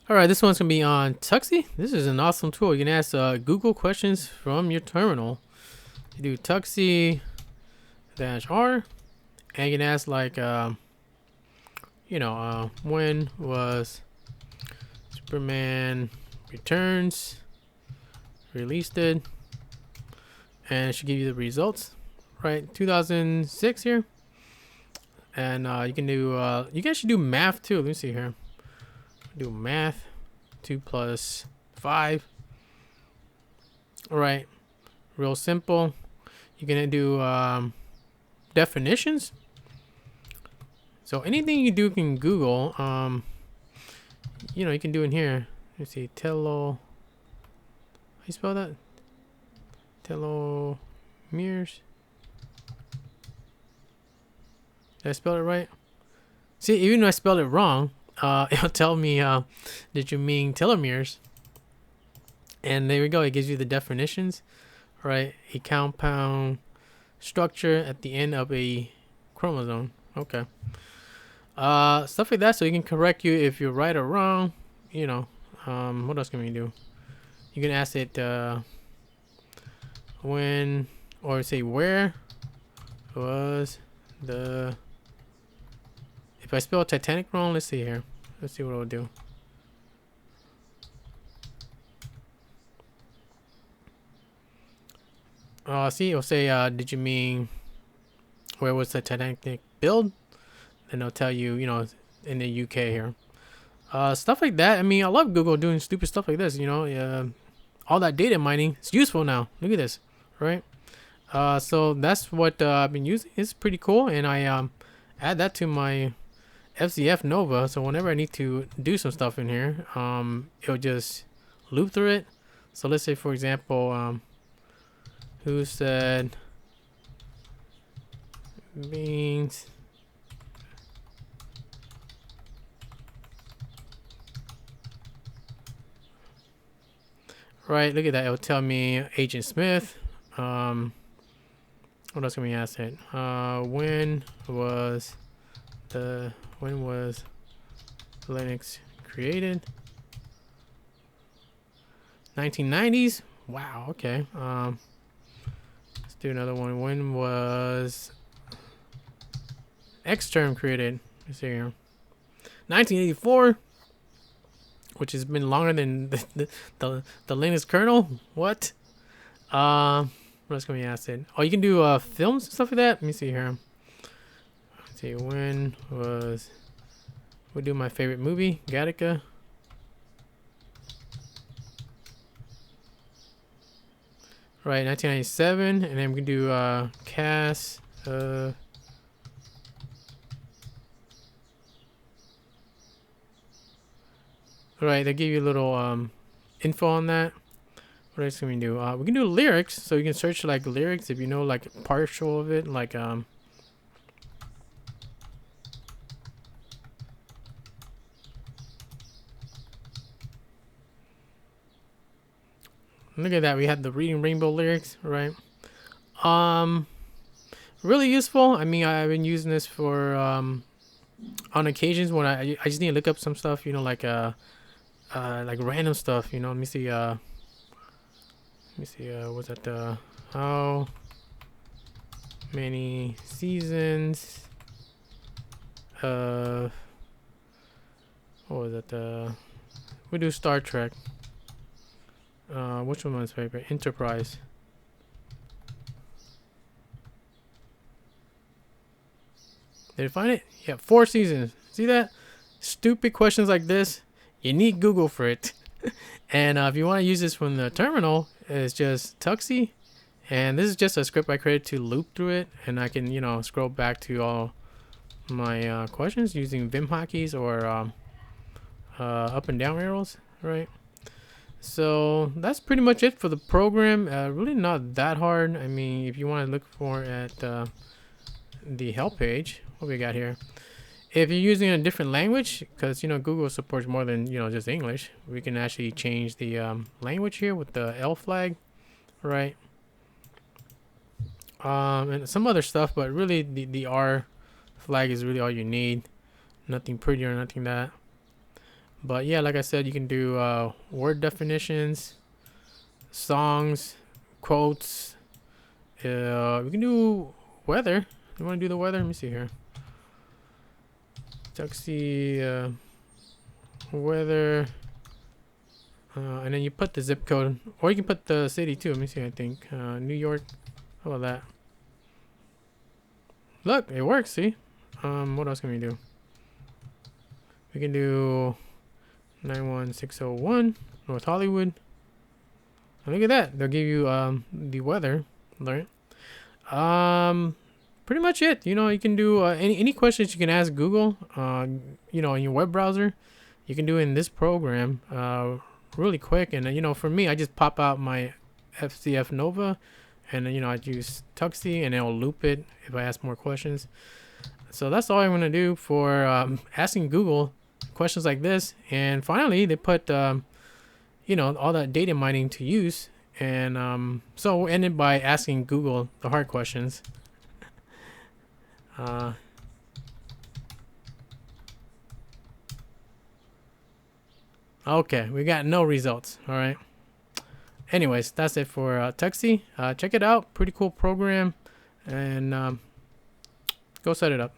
All right, this one's gonna be on Tuxi. This is an awesome tool. You can ask Google questions from your terminal. You do tuxi -r, and you can ask like, when was Superman Returns released it, and it should give you the results. Right, 2006 here, and you can do. You guys should do math too. Let me see here. Do math. 2 plus 5. All right, real simple. You're gonna do definitions. So anything you do can Google. You can do in here. Let's see, how you spell that? Telomeres. Did I spell it right? See, even though I spelled it wrong, it'll tell me, did you mean telomeres? And there we go. It gives you the definitions, right? A compound structure at the end of a chromosome. Okay. Stuff like that, so you can correct you if you're right or wrong. What else can we do? You can ask it when, or say where was the. If I spell Titanic wrong, let's see here. Let's see what it'll do. See, it'll say, did you mean where was the Titanic built? And they'll tell you, in the UK here. Stuff like that. I mean, I love Google doing stupid stuff like this, all that data mining. It's useful now. Look at this, right? So that's what I've been using. It's pretty cool. And I add that to my FZF Nova. So whenever I need to do some stuff in here, it'll just loop through it. So let's say, for example, who said beans right, look at that. It'll tell me Agent Smith. What else can we ask it? When was Linux created? 1990s. Wow. Okay. Let's do another one. When was Xterm created? Let's see here. 1984. Which has been longer than the Linux kernel. What? What else can we ask it? Oh, you can do films and stuff like that. Let me see here. Let's see, when was. We'll do my favorite movie, Gattaca. Right, 1997, and then we can do cast. Right, they give you a little info on that. What else can we do? We can do lyrics, so you can search like lyrics if you know like partial of it, like Look at that, we had the Reading Rainbow lyrics, right? Really useful. I mean, I've been using this for on occasions when I just need to look up some stuff, like random stuff, Let me see. Was that how many seasons of what was it? We do Star Trek. Which one was my favorite? Enterprise. Did you find it? Yeah, 4 seasons. See that? Stupid questions like this, you need Google for it. And if you want to use this from the terminal, it's just tuxi, and this is just a script I created to loop through it, and I can scroll back to all my questions using Vim hotkeys or up and down arrows, right? So that's pretty much it for the program. Really not that hard. I mean, if you want to look for at the help page, what we got here. If you're using a different language, because Google supports more than just English, we can actually change the language here with the L flag, right? And some other stuff, but really the R flag is really all you need. Nothing pretty or nothing that. But yeah, like I said, you can do word definitions, songs, quotes. We can do weather. You want to do the weather? Let me see here. Tuxi weather. And then you put the zip code, or you can put the city too. Let me see. I think New York. How about that? Look, it works. See. What else can we do? We can do 91601 North Hollywood. And look at that. They'll give you the weather alert. Pretty much it. You know, you can do any questions you can ask Google. You know, in your web browser, you can do it in this program. Really quick. And you know, for me, I just pop out my FCF Nova, and then you know I use tuxi, and it'll loop it if I ask more questions. So that's all I'm gonna do for asking Google questions like this. And finally, they put you know, all that data mining to use. And so we'll end it by asking Google the hard questions. Okay, we got no results. All right. Anyways, that's it for tuxi. Check it out. Pretty cool program. And go set it up.